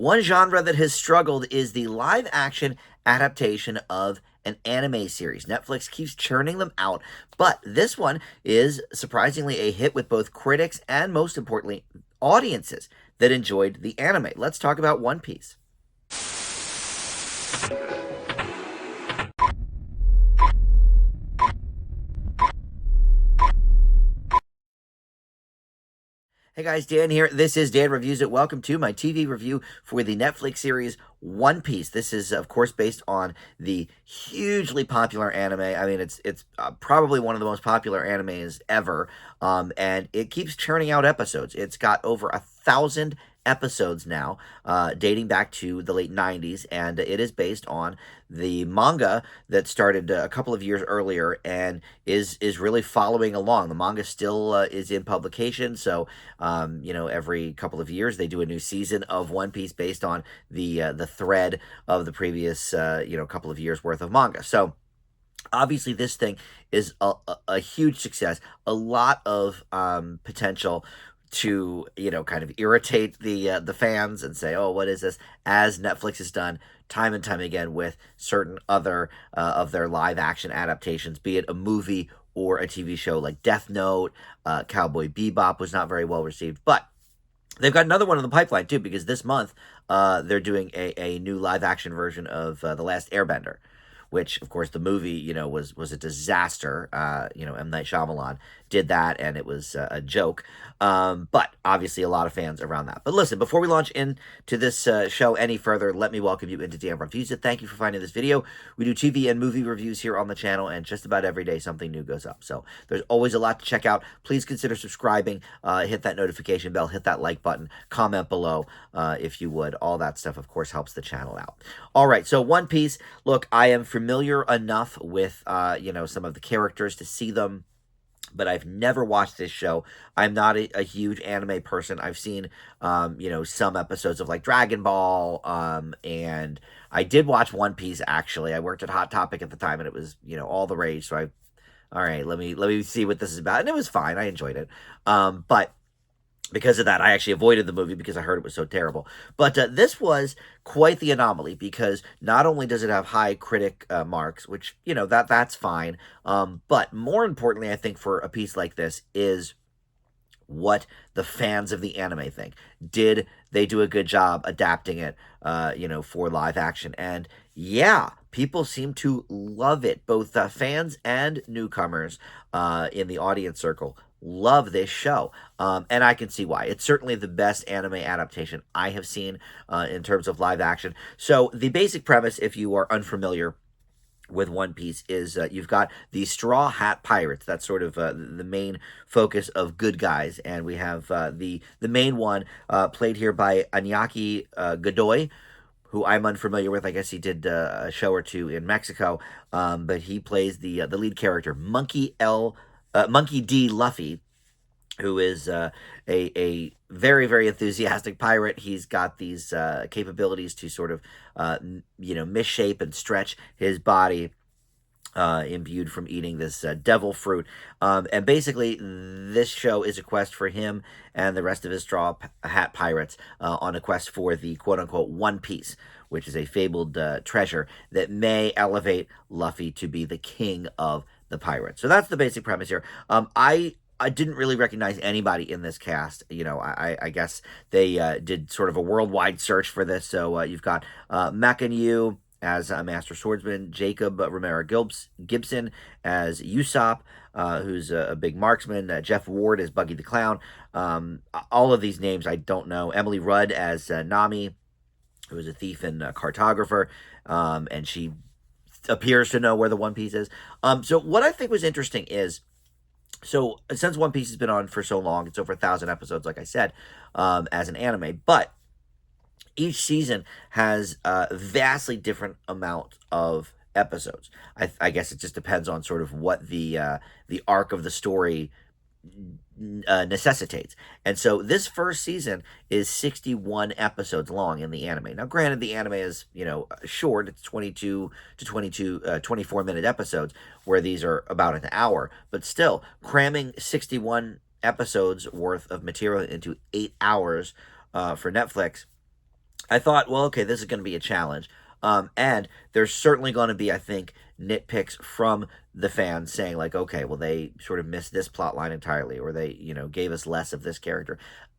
One genre that has struggled is the live action adaptation of an anime series. Netflix keeps churning them out, but this one is surprisingly a hit with both critics and, most importantly, audiences that enjoyed the anime. Let's talk about One Piece. Hey guys, Dan here. This is Dan Reviews It. Welcome to my TV review for the Netflix series One Piece. This is, of course, based on the hugely popular anime. I mean, it's probably one of the most popular animes ever, and it keeps churning out episodes. It's got over 1,000 episodes now, dating back to the late 90s, and it is based on the manga that started a couple of years earlier and is really following along. The manga still is in publication, so every couple of years they do a new season of One Piece based on the thread of the previous couple of years worth of manga. So obviously this thing is a huge success, a lot of potential to kind of irritate the fans and say, oh, what is this, as Netflix has done time and time again with certain other of their live action adaptations, be it a movie or a TV show like Death Note. Cowboy Bebop was not very well received, but they've got another one in the pipeline too, because this month they're doing a new live action version of The Last Airbender, which, of course, the movie, was a disaster. M. Night Shyamalan did that, and it was a joke. But obviously a lot of fans around that. But listen, before we launch into this show any further, let me welcome you into Dan Reviews It. Thank you for finding this video. We do TV and movie reviews here on the channel, and just about every day something new goes up. So there's always a lot to check out. Please consider subscribing, hit that notification bell, hit that like button, comment below if you would. All that stuff, of course, helps the channel out. All right, so One Piece. Look, I am familiar enough with, some of the characters to see them, but I've never watched this show. I'm not a huge anime person. I've seen, some episodes of like Dragon Ball, and I did watch One Piece, actually. I worked at Hot Topic at the time, and it was, all the rage. So all right, let me see what this is about. And it was fine. I enjoyed it. But because of that, I actually avoided the movie because I heard it was so terrible. But this was quite the anomaly, because not only does it have high critic marks, which, that's fine, but more importantly, I think, for a piece like this is what the fans of the anime think. Did they do a good job adapting it, for live action? And yeah, people seem to love it. Both fans and newcomers in the audience circle love this show, and I can see why. It's certainly the best anime adaptation I have seen in terms of live action. So the basic premise, if you are unfamiliar with One Piece, is you've got the Straw Hat Pirates. That's sort of the main focus of good guys, and we have the main one played here by Anyaki Godoy, who I'm unfamiliar with. I guess he did a show or two in Mexico, but he plays the lead character, Monkey D. Luffy, who is a very, very enthusiastic pirate. He's got these capabilities to sort of, misshape and stretch his body, imbued from eating this devil fruit. And basically, this show is a quest for him and the rest of his Straw Hat Pirates on a quest for the quote-unquote One Piece, which is a fabled treasure that may elevate Luffy to be the king of the pirates. So that's the basic premise here. I didn't really recognize anybody in this cast. I guess they did sort of a worldwide search for this. So you've got Yu as Master Swordsman, Jacob Romero Gibson as Usopp, who's a big marksman, Jeff Ward as Buggy the Clown. All of these names I don't know. Emily Rudd as Nami, who is a thief and a cartographer, and she appears to know where the One Piece is. So what I think was interesting is, so since One Piece has been on for so long, it's over 1,000 episodes, like I said, as an anime, but each season has a vastly different amount of episodes. I guess it just depends on sort of what the arc of the story necessitates. And so this first season is 61 episodes long in the anime. Now, granted, the anime is, short. It's 24-minute episodes, where these are about an hour. But still, cramming 61 episodes worth of material into 8 hours for Netflix I thought, well, okay, this is going to be a challenge. And there's certainly going to be, I think, nitpicks from the fans saying, like, okay, well, they sort of missed this plot line entirely, or they, gave us less of this character.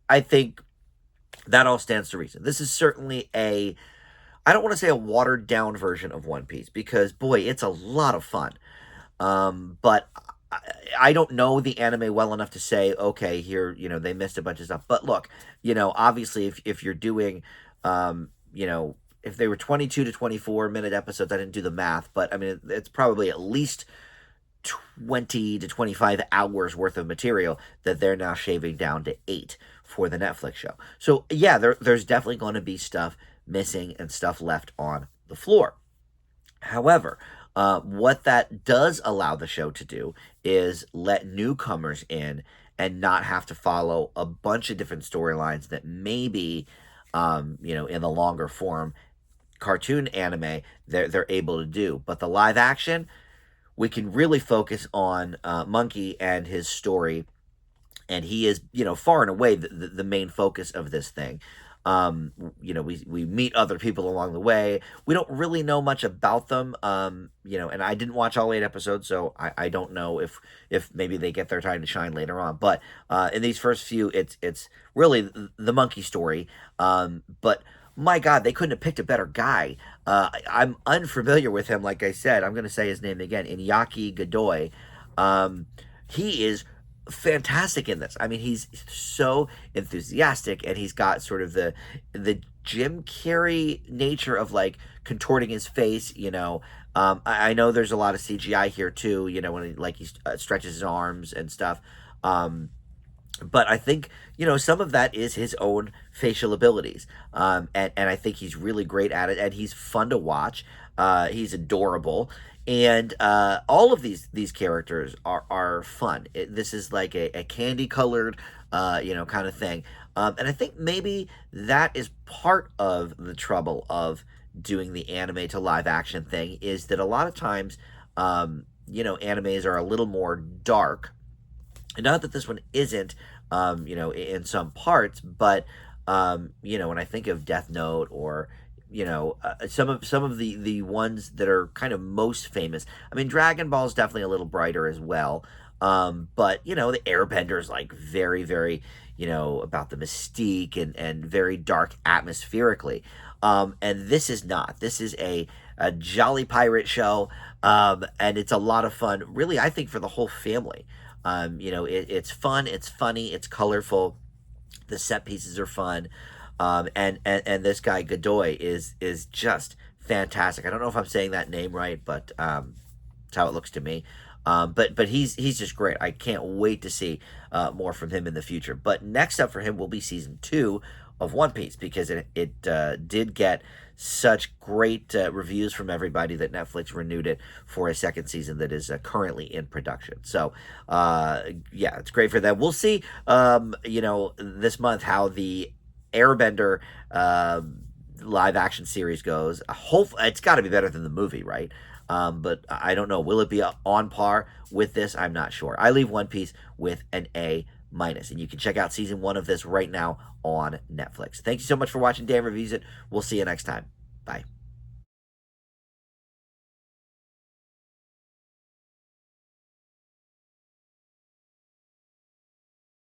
I think that all stands to reason. This is certainly I don't want to say a watered down version of One Piece because, boy, it's a lot of fun. But I don't know the anime well enough to say, okay, here, they missed a bunch of stuff. But look, obviously, if you're doing, if they were 22 to 24-minute episodes, I didn't do the math, but I mean, it's probably at least 20 to 25 hours worth of material that they're now shaving down to 8 for the Netflix show. So, yeah, there's definitely going to be stuff missing and stuff left on the floor. However, what that does allow the show to do is let newcomers in and not have to follow a bunch of different storylines that maybe, in the longer form cartoon anime they're able to do. But the live action, we can really focus on Monkey and his story, and he is, far and away the main focus of this thing. We meet other people along the way. We don't really know much about them, and I didn't watch all 8 episodes, so I don't know if maybe they get their time to shine later on. But in these first few, it's really the monkey story. But my God, they couldn't have picked a better guy. I'm unfamiliar with him. Like I said, I'm going to say his name again, Iñaki Godoy. He is fantastic in this. I mean, he's so enthusiastic, and he's got sort of the Jim Carrey nature of like contorting his face. I know there's a lot of CGI here too. When he stretches his arms and stuff. But I think, some of that is his own facial abilities. And I think he's really great at it, and he's fun to watch. He's adorable. And all of these characters are fun. This is like a candy colored, kind of thing. And I think maybe that is part of the trouble of doing the anime to live action thing, is that a lot of times, animes are a little more dark. And not that this one isn't, in some parts, but, when I think of Death Note or, some of the ones that are kind of most famous. I mean, Dragon Ball is definitely a little brighter as well. But, the Airbender is like very, very, about the mystique and very dark atmospherically. And this is not. This is a jolly pirate show. And it's a lot of fun, really, I think, for the whole family. It's fun, it's funny, it's colorful. The set pieces are fun. And this guy Godoy is just fantastic. I don't know if I'm saying that name right, but it's how it looks to me. But he's just great. I can't wait to see more from him in the future. But next up for him will be season 2 of One Piece, because it did get such great reviews from everybody that Netflix renewed it for a second season that is currently in production. So, yeah, it's great for them. We'll see, this month how the Airbender live action series goes. It's got to be better than the movie, right? But I don't know. Will it be on par with this? I'm not sure. I leave One Piece with an A-, and you can check out season 1 of this right now on Netflix. Thank you so much for watching Dan Reviews It. We'll see you next time. Bye.